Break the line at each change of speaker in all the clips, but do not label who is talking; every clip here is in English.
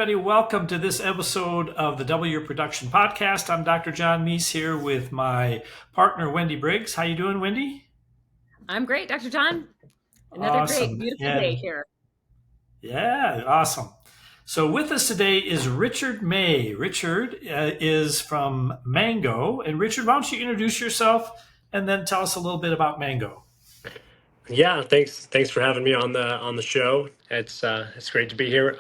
everybody. Welcome to this episode of the Double Your Production podcast. I'm Dr. John Meese here with my partner, Wendy Briggs. How you doing, Wendy?
I'm great, Dr. John. Another great,
Awesome.
beautiful day here.
Yeah, awesome. So with us today is Richard May. Richard is from Mango. And Richard, why don't you introduce yourself and then tell us a little bit about Mango?
Yeah, thanks for having me on the show. It's great to be here.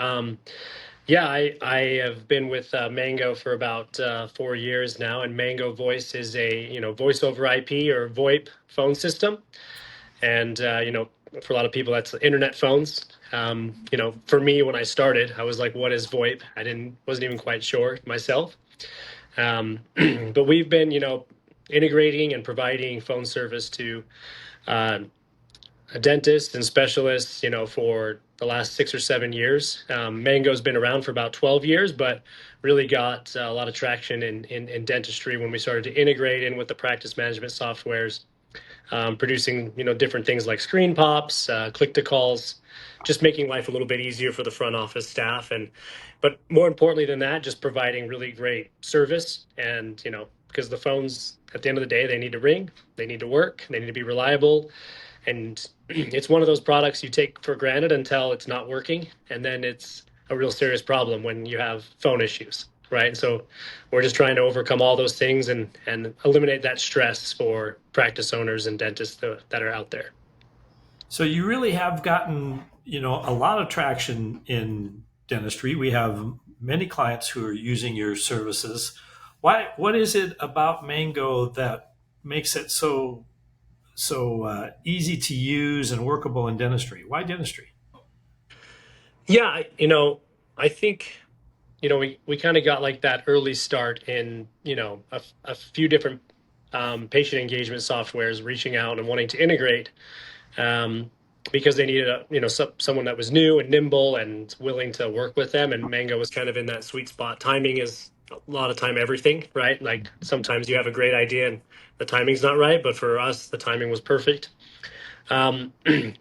I have been with Mango for about 4 years now, and Mango Voice is a voice over IP or VoIP phone system, and for a lot of people that's internet phones. For me when I started, I was like, "What is VoIP?" Wasn't even quite sure myself. But we've been integrating and providing phone service to dentists and specialists, for the last 6 or 7 years. Mango's been around for about 12 years, but really got a lot of traction in dentistry when we started to integrate in with the practice management softwares, producing, different things like screen pops, click-to-calls, just making life a little bit easier for the front office staff. But more importantly than that, just providing really great service. And, because the phones, at the end of the day, they need to ring, they need to work, they need to be reliable. And it's one of those products you take for granted until it's not working. And then it's a real serious problem when you have phone issues, right? So we're just trying to overcome all those things and eliminate that stress for practice owners and dentists that are out there.
So you really have gotten, a lot of traction in dentistry. We have many clients who are using your services. What is it about Mango that makes it so easy to use and workable in dentistry? Why dentistry?
Yeah, I think, we kind of got like that early start in, a few different patient engagement softwares reaching out and wanting to integrate because they needed someone that was new and nimble and willing to work with them. And Mango was kind of in that sweet spot. Timing is a lot of time everything, right? Like sometimes you have a great idea and the timing's not right, but for us, the timing was perfect. But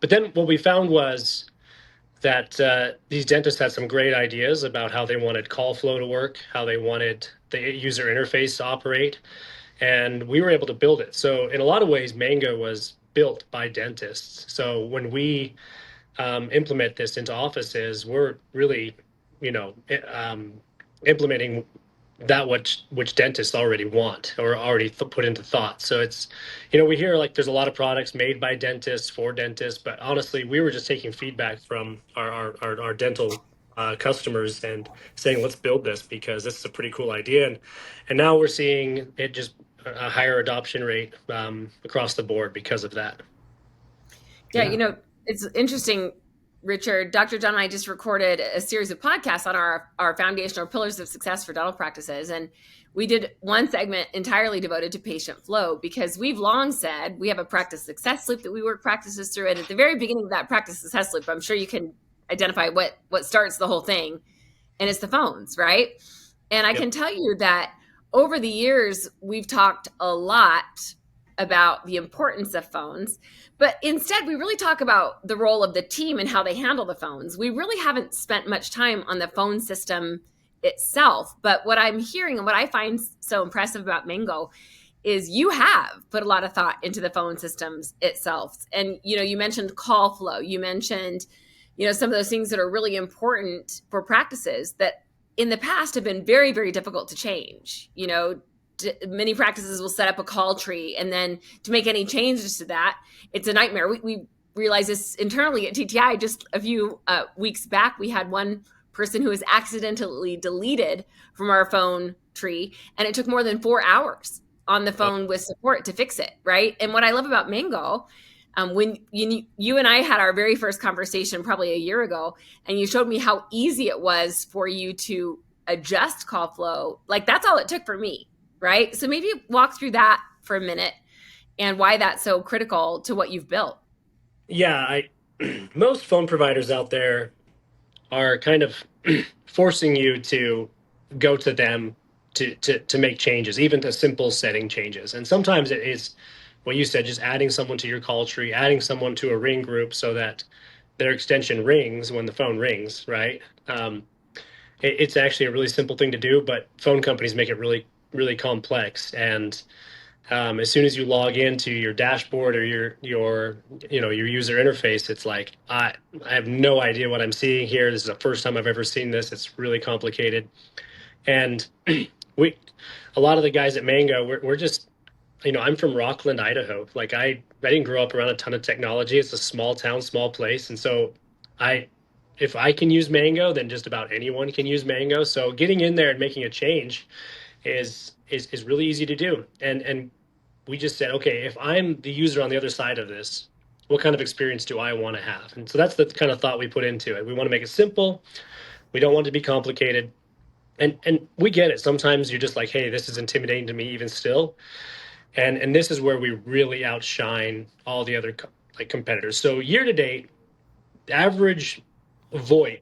then what we found was that these dentists had some great ideas about how they wanted call flow to work, how they wanted the user interface to operate, and we were able to build it. So in a lot of ways, Mango was built by dentists. So when we implement this into offices, we're really, implementing that which dentists already want or already put into thought. So it's, we hear like there's a lot of products made by dentists for dentists, but honestly, we were just taking feedback from our dental customers and saying, let's build this because this is a pretty cool idea. And now we're seeing it just a higher adoption rate across the board because of that.
Yeah, it's interesting, Richard. Dr. John and I just recorded a series of podcasts on our foundational pillars of success for dental practices. And we did one segment entirely devoted to patient flow because we've long said we have a practice success loop that we work practices through. And at the very beginning of that practice success loop, I'm sure you can identify what starts the whole thing. And it's the phones, right? And I can tell you that over the years, we've talked a lot about the importance of phones, but instead we really talk about the role of the team and how they handle the phones. We really haven't spent much time on the phone system itself. But what I'm hearing and what I find so impressive about Mango is you have put a lot of thought into the phone systems itself. And, you mentioned call flow. You mentioned, some of those things that are really important for practices that in the past have been very, very difficult to change. Many practices will set up a call tree, and then to make any changes to that, it's a nightmare. We realized this internally at TTI just a few weeks back. We had one person who was accidentally deleted from our phone tree, and it took more than 4 hours on the phone with support to fix it, right? And what I love about Mango, when you and I had our very first conversation probably a year ago, and you showed me how easy it was for you to adjust call flow, like that's all it took for me, right? So maybe walk through that for a minute and why that's so critical to what you've built.
Yeah, most phone providers out there are kind of forcing you to go to them to make changes, even to simple setting changes. And sometimes it is what you said, just adding someone to your call tree, adding someone to a ring group so that their extension rings when the phone rings, right? it's actually a really simple thing to do, but phone companies make it really, really complex. And as soon as you log into your dashboard or your user interface, it's like I have no idea what I'm seeing here. This is the first time I've ever seen this. It's really complicated. And we a lot of the guys at Mango, we're just, I'm from Rockland, Idaho. Like I didn't grow up around a ton of technology. It's a small town, small place. And so I if I can use Mango, then just about anyone can use Mango. So getting in there and making a change is really easy to do. And we just said, okay, if I'm the user on the other side of this, what kind of experience do I want to have? And so that's the kind of thought we put into it. We want to make it simple. We don't want it to be complicated. And we get it. Sometimes you're just like, hey, this is intimidating to me even still. And this is where we really outshine all the other like competitors. So year to date, the average VoIP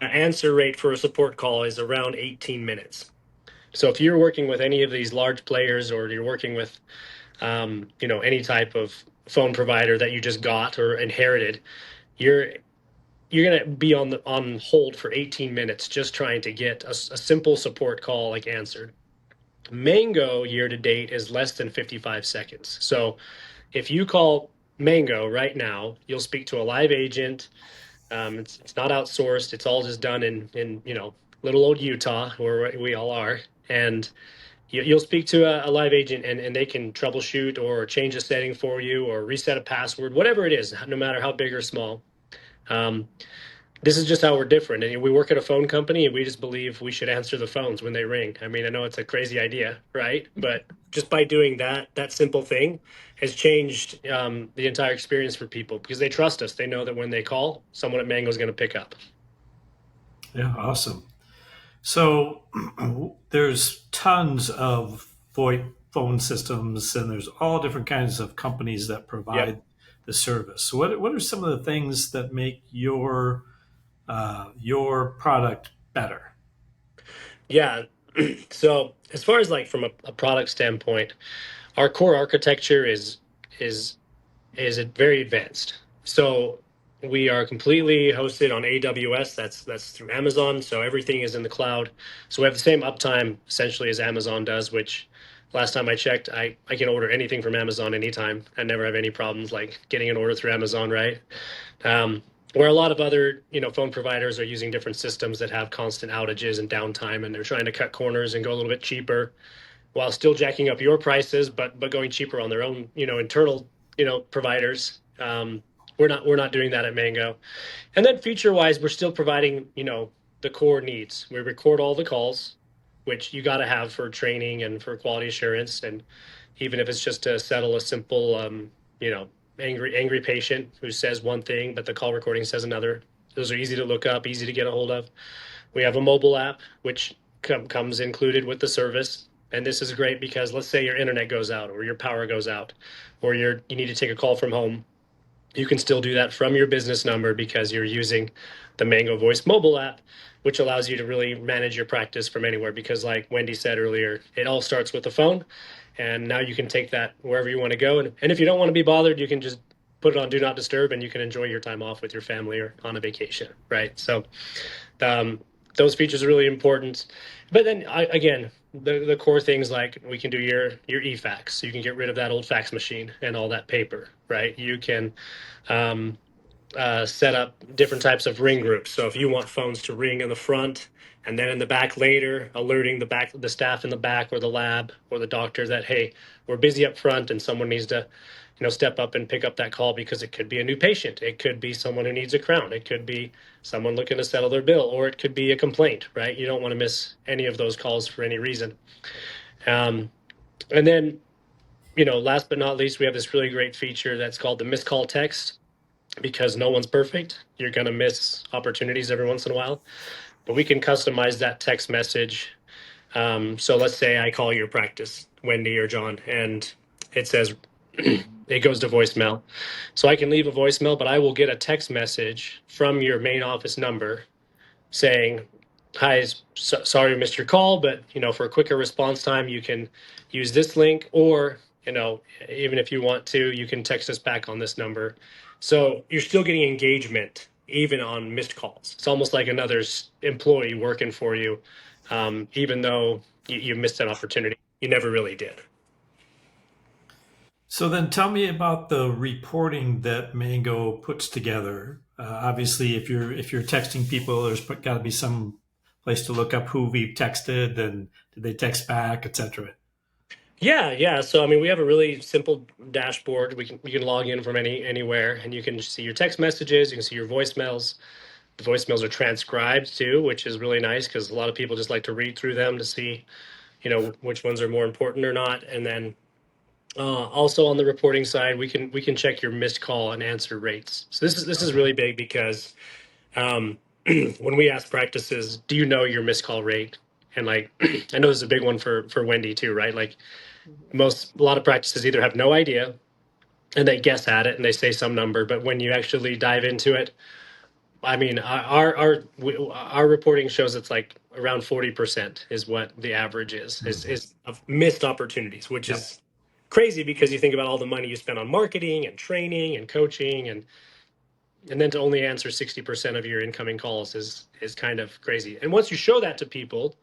answer rate for a support call is around 18 minutes. So if you're working with any of these large players, or you're working with any type of phone provider that you just got or inherited, you're going to be on hold for 18 minutes just trying to get a simple support call like answered. Mango year to date is less than 55 seconds. So if you call Mango right now, you'll speak to a live agent. It's not outsourced. It's all just done in little old Utah, where we all are. And you'll speak to a live agent, and they can troubleshoot or change a setting for you or reset a password, whatever it is, no matter how big or small. This is just how we're different. And we work at a phone company, and we just believe we should answer the phones when they ring. I mean, I know it's a crazy idea, right? But just by doing that simple thing has changed the entire experience for people, because they trust us. They know that when they call, someone at Mango is going to pick up.
Yeah, awesome. So there's tons of VoIP phone systems, and there's all different kinds of companies that provide
Yep.
the service. So what are some of the things that make your product better?
Yeah. So as far as like from a product standpoint, our core architecture is is very advanced. So we are completely hosted on AWS. That's through Amazon. So everything is in the cloud. So we have the same uptime essentially as Amazon does, which last time I checked, I can order anything from Amazon anytime. I never have any problems like getting an order through Amazon, right? Where a lot of other, phone providers are using different systems that have constant outages and downtime, and they're trying to cut corners and go a little bit cheaper while still jacking up your prices, but going cheaper on their own, internal, providers. We're not doing that at Mango. And then feature wise, we're still providing, the core needs. We record all the calls, which you got to have for training and for quality assurance. And even if it's just to settle a simple, angry patient who says one thing, but the call recording says another. Those are easy to look up, easy to get a hold of. We have a mobile app, which comes included with the service. And this is great because let's say your internet goes out or your power goes out, or you need to take a call from home. You can still do that from your business number because you're using the Mango Voice mobile app, which allows you to really manage your practice from anywhere. Because like Wendy said earlier, it all starts with the phone. And now you can take that wherever you want to go. And if you don't want to be bothered, you can just put it on Do Not Disturb, and you can enjoy your time off with your family or on a vacation, right? So um, those features are really important. But then again, the core things like we can do your e-fax, so you can get rid of that old fax machine and all that paper, right? You can um, set up different types of ring groups. So if you want phones to ring in the front and then in the back later, alerting the staff in the back or the lab or the doctor that, hey, we're busy up front and someone needs to, step up and pick up that call, because it could be a new patient. It could be someone who needs a crown. It could be someone looking to settle their bill, or it could be a complaint, right? You don't want to miss any of those calls for any reason. And then, last but not least, we have this really great feature that's called the missed call text, because no one's perfect. You're going to miss opportunities every once in a while, but we can customize that text message. So let's say I call your practice, Wendy or John, and it says it goes to voicemail. So I can leave a voicemail, but I will get a text message from your main office number saying, hi, sorry I missed your call, but for a quicker response time, you can use this link, or even if you want to, you can text us back on this number. So you're still getting engagement even on missed calls. It's almost like another employee working for you, even though you missed an opportunity. You never really did.
So then tell me about the reporting that Mango puts together. Obviously, if you're texting people, there's got to be some place to look up who we've texted and did they text back, etc.
Yeah, yeah. So I mean, we have a really simple dashboard. You can log in from anywhere, and you can see your text messages. You can see your voicemails. The voicemails are transcribed too, which is really nice because a lot of people just like to read through them to see, which ones are more important or not. And then also on the reporting side, we can check your missed call and answer rates. So this is really big because um, when we ask practices, do you know your missed call rate? And like, I know this is a big one for Wendy too, right? Like a lot of practices either have no idea and they guess at it and they say some number, but when you actually dive into it, I mean, our reporting shows it's like around 40% is what the average is of missed opportunities, which
Yep.
is crazy because you think about all the money you spend on marketing and training and coaching and then to only answer 60% of your incoming calls is kind of crazy. And once you show that to people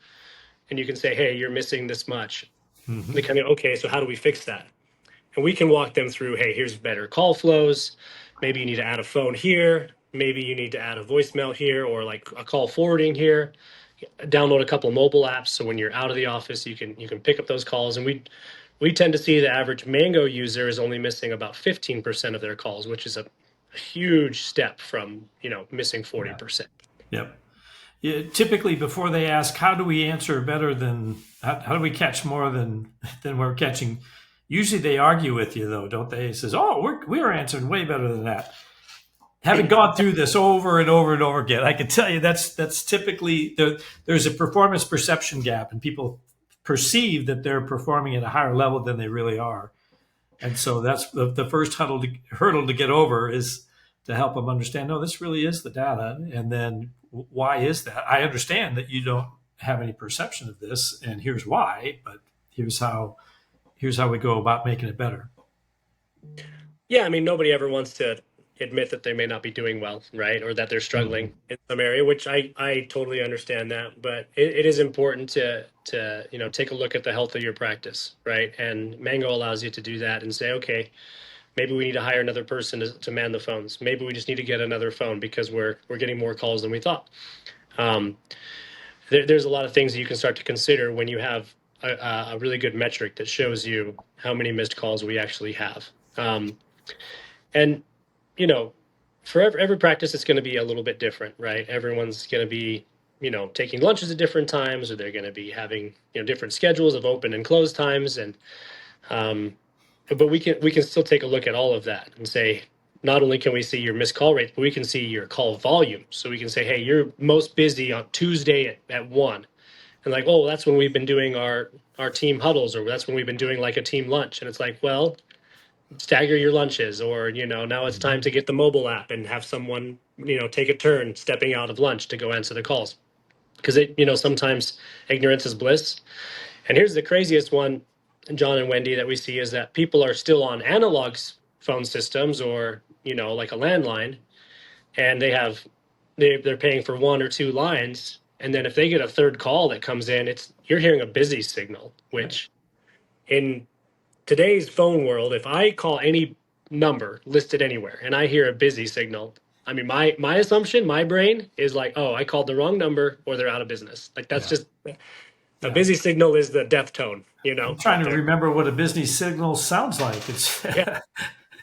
and you can say, hey, you're missing this much,
Mm-hmm.
they kind of, okay, so how do we fix that? And we can walk them through, hey, here's better call flows. Maybe you need to add a phone here. Maybe you need to add a voicemail here or like a call forwarding here. Download a couple of mobile apps so when you're out of the office, you can pick up those calls. And we tend to see the average Mango user is only missing about 15% of their calls, which is a huge step from missing 40%.
Yep. Yeah, typically, before they ask, how do we answer better than how do we catch more than we're catching? Usually, they argue with you, though, don't they? It says, "Oh, we're answering way better than that." Having gone through this over and over and over again, I can tell you that's typically there's a performance perception gap, and people perceive that they're performing at a higher level than they really are. And so that's the first hurdle to get over is to help them understand, no, this really is the data. And then why is that? I understand that you don't have any perception of this, and here's why, but here's how we go about making it better.
Yeah, I mean, nobody ever wants to admit that they may not be doing well, right? Or that they're
Mm-hmm.
struggling in some area, which I totally understand that. But it is important to take a look at the health of your practice, right? And Mango allows you to do that and say, okay, maybe we need to hire another person to man the phones. Maybe we just need to get another phone because we're getting more calls than we thought. Um, there's a lot of things that you can start to consider when you have a really good metric that shows you how many missed calls we actually have. And you know, for every practice, it's going to be a little bit different, right? Everyone's going to be, taking lunches at different times, or they're going to be having, different schedules of open and close times, and um, but we can still take a look at all of that and say, not only can we see your missed call rate, but we can see your call volume. So we can say, hey, you're most busy on Tuesday at 1, and like, oh, that's when we've been doing our team huddles, or that's when we've been doing like a team lunch, and it's like, well, stagger your lunches, or now it's time to get the mobile app and have someone take a turn stepping out of lunch to go answer the calls, because sometimes ignorance is bliss. And here's the craziest one, John and Wendy, that we see is that people are still on analog phone systems, or like a landline, and they're paying for one or two lines, and then if they get a third call that comes in, you're hearing a busy signal,
Right.
which in today's phone world, if I call any number listed anywhere and I hear a busy signal, I mean, my assumption, my brain is like, oh, I called the wrong number or they're out of business. Like that's
Yeah.
just a
Yeah.
busy signal is the death tone,
I'm trying
out
to
there.
remember what a business signal sounds like. It's
Yeah,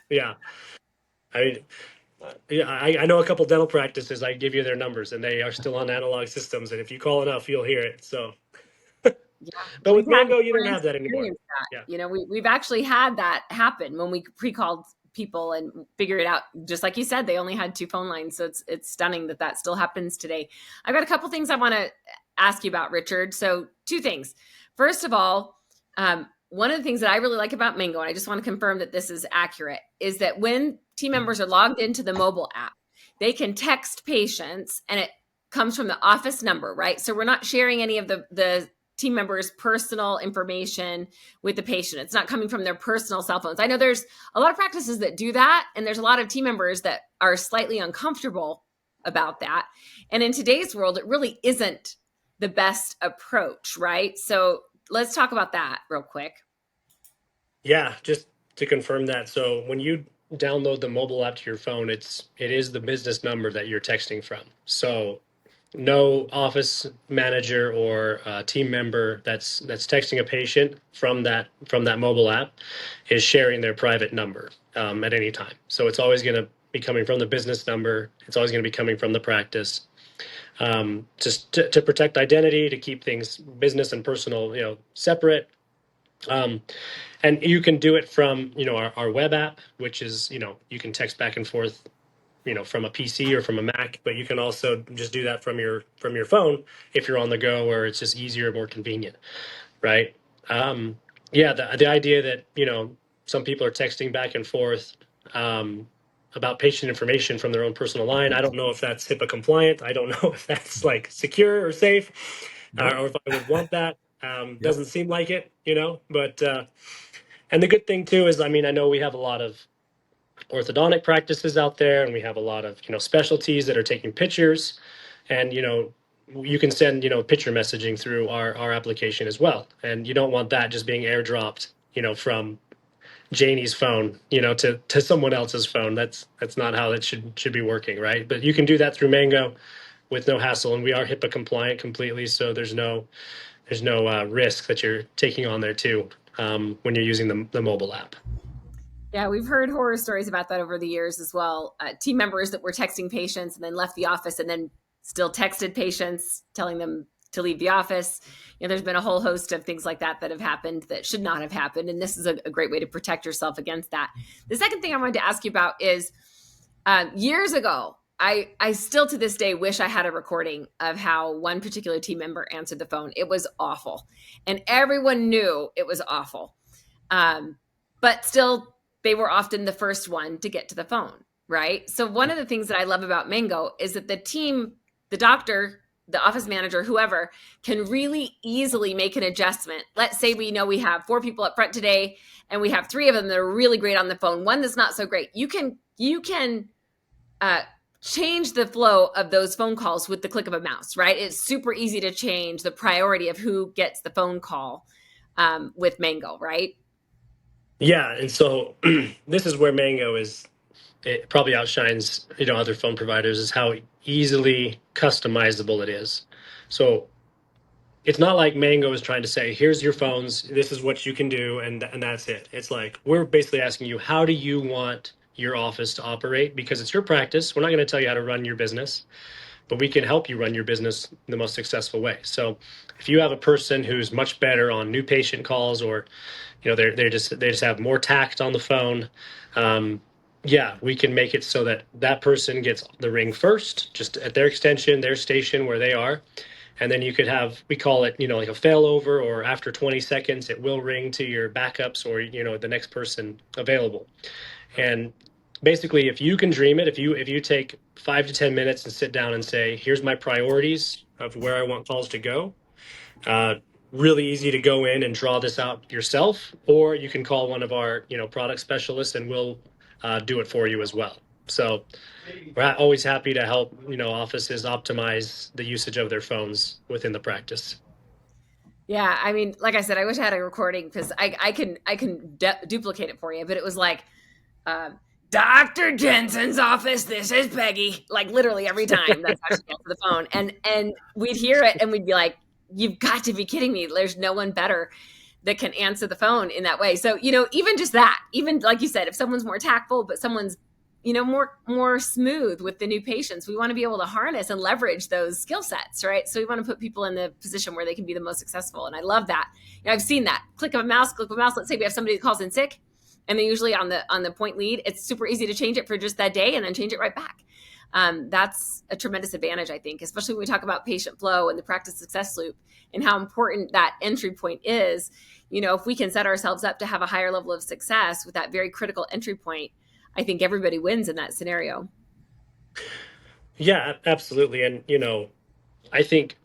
yeah. I yeah, I know a couple dental practices. I give you their numbers, and they are still on analog systems. And if you call enough, you'll hear it. So,
Yeah,
but with
we've had
Mango, you don't have
clients
that anymore.
experience that.
Yeah.
We've actually had that happen when we pre-called people and figured it out. Just like you said, they only had two phone lines, so it's stunning that that still happens today. I've got a couple things I want to ask you about, Richard. So two things. First of all, one of the things that I really like about Mango, and I just want to confirm that this is accurate, is that when team members are logged into the mobile app, they can text patients, and it comes from the office number, right? So we're not sharing any of the team members' personal information with the patient. It's not coming from their personal cell phones. I know there's a lot of practices that do that, and there's a lot of team members that are slightly uncomfortable about that. And in today's world, it really isn't the best approach, right? So let's talk about that real quick.
Yeah, just to confirm that. So when you download the mobile app to your phone, it is the business number that you're texting from. So no office manager or team member that's texting a patient from that mobile app is sharing their private number at any time. So it's always going to be coming from the business number. It's always going to be coming from the practice. Just to protect identity, to keep things business and personal, separate. Um, and you can do it from, our web app, which is, you can text back and forth, from a PC or from a Mac, but you can also just do that from your phone if you're on the go, or it's just easier, more convenient, right? Um, yeah, the idea that, some people are texting back and forth about patient information from their own personal line. I don't know if that's HIPAA compliant. I don't know if that's like secure or safe,
Nope.
or if I would want that.
Yep.
Doesn't seem like it, but and the good thing too is, I mean, I know we have a lot of orthodontic practices out there, and we have a lot of specialties that are taking pictures, and you can send picture messaging through our application as well, and you don't want that just being airdropped from Janie's phone to someone else's phone. That's not how it should be working, right? But you can do that through Mango with no hassle, and we are HIPAA compliant completely, so there's no risk that you're taking on there too when you're using the mobile app.
Yeah, we've heard horror stories about that over the years as well. Team members that were texting patients and then left the office and then still texted patients telling them to leave the office. There's been a whole host of things like that have happened that should not have happened. And this is a great way to protect yourself against that. The second thing I wanted to ask you about is years ago, I still to this day wish I had a recording of how one particular team member answered the phone. It was awful. And everyone knew it was awful. But still, they were often the first one to get to the phone, right? So one of the things that I love about Mango is that the team, the doctor, the office manager, whoever, can really easily make an adjustment. Let's say we know we have 4 people up front today, and we have 3 of them that are really great on the phone, one that's not so great. You can change the flow of those phone calls with the click of a mouse, right? It's super easy to change the priority of who gets the phone call with Mango, right?
Yeah, and so this is where Mango it probably outshines other phone providers, is how easily customizable it is. So it's not like Mango is trying to say, here's your phones, this is what you can do, and that's it. It's like, we're basically asking you, how do you want your office to operate? Because it's your practice. We're not going to tell you how to run your business, but we can help you run your business the most successful way. So if you have a person who's much better on new patient calls, or they just have more tact on the phone, yeah, we can make it so that person gets the ring first, just at their extension, their station where they are. And then you could have, we call it, like a failover, or after 20 seconds, it will ring to your backups, or, the next person available. And basically, if you can dream it, if you take 5 to 10 minutes and sit down and say, here's my priorities of where I want calls to go, really easy to go in and draw this out yourself, or you can call one of our product specialists, and we'll do it for you as well. So we're always happy to help offices optimize the usage of their phones within the practice.
Yeah, I mean, like I said, I wish I had a recording because I can duplicate it for you. But it was like, Dr. Jensen's office. This is Peggy. Like literally every time that's how she gets to the phone, and we'd hear it and we'd be like, "You've got to be kidding me! There's no one better that can answer the phone in that way." So even just that, even like you said, if someone's more tactful, but someone's more smooth with the new patients, we want to be able to harness and leverage those skill sets, right? So we want to put people in the position where they can be the most successful. And I love that. I've seen that click of a mouse. Let's say we have somebody that calls in sick, and they're usually on the point lead. It's super easy to change it for just that day and then change it right back. That's a tremendous advantage, I think, especially when we talk about patient flow and the practice success loop and how important that entry point is. If we can set ourselves up to have a higher level of success with that very critical entry point, I think everybody wins in that scenario.
Yeah, absolutely. And, I think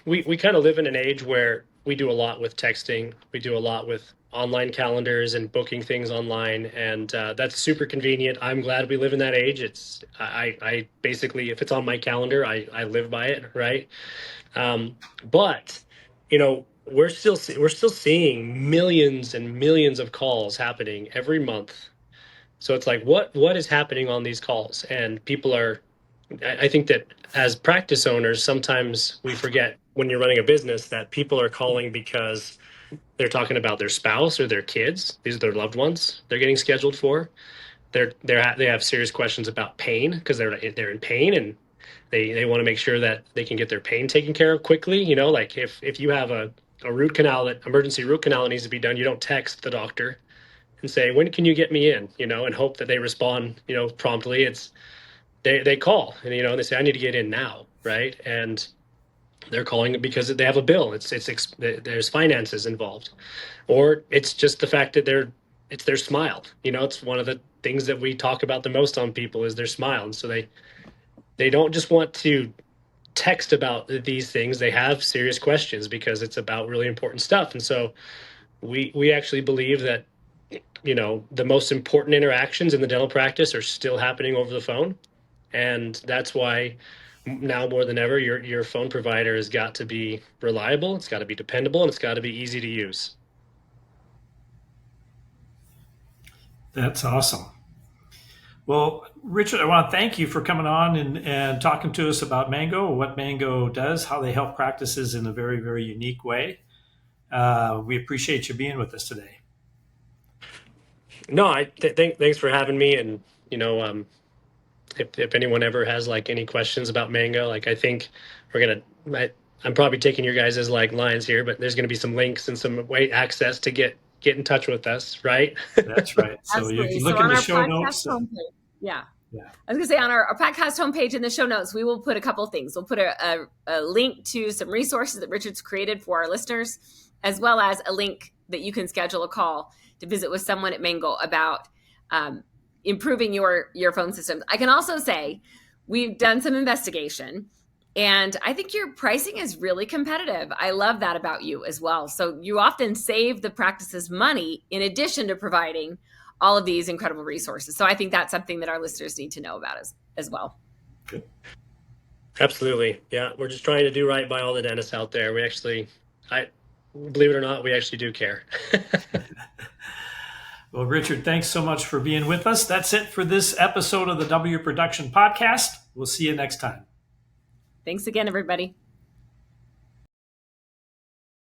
we kind of live in an age where we do a lot with texting. We do a lot with online calendars and booking things online, and that's super convenient. I'm glad we live in that age. I basically, if it's on my calendar, I live by it, right? But we're still seeing millions and millions of calls happening every month. So it's like, what is happening on these calls? And people are, I think that as practice owners, sometimes we forget when you're running a business that people are calling because they're talking about their spouse or their kids. These are their loved ones they're getting scheduled for. They have serious questions about pain because they're in pain, and they want to make sure that they can get their pain taken care of quickly. Like if you have a root canal, that emergency root canal that needs to be done, you don't text the doctor and say, when can you get me in, and hope that they respond, promptly. It's they call, and they say, I need to get in now, right? And they're calling it because they have a bill. There's finances involved, or it's just the fact that it's their smile. It's one of the things that we talk about the most on people is their smile, and so they don't just want to text about these things. They have serious questions because it's about really important stuff. And so we actually believe that the most important interactions in the dental practice are still happening over the phone, and that's why now more than ever your phone provider has got to be reliable, it's got to be dependable, and it's got to be easy to use.
That's awesome. Well, Richard, I want to thank you for coming on and talking to us about Mango, what Mango does, how they help practices in a very, very unique way. We appreciate you being with us today.
No, thanks for having me. And if anyone ever has like any questions about Mango, like I think I'm probably taking your guys as like lines here, but there's going to be some links and some way access to get in touch with us, right?
That's right. So you can look in the show notes.
Yeah. I was going to say on our podcast homepage in the show notes, we will put a couple of things. We'll put a link to some resources that Richard's created for our listeners, as well as a link that you can schedule a call to visit with someone at Mango about improving your phone systems. I can also say we've done some investigation, and I think your pricing is really competitive. I love that about you as well. So you often save the practices money in addition to providing all of these incredible resources. So I think that's something that our listeners need to know about as well.
Good.
Absolutely. Yeah. We're just trying to do right by all the dentists out there. Believe it or not, we actually do care.
Well, Richard, thanks so much for being with us. That's it for this episode of the W Production Podcast. We'll see you next time.
Thanks again, everybody.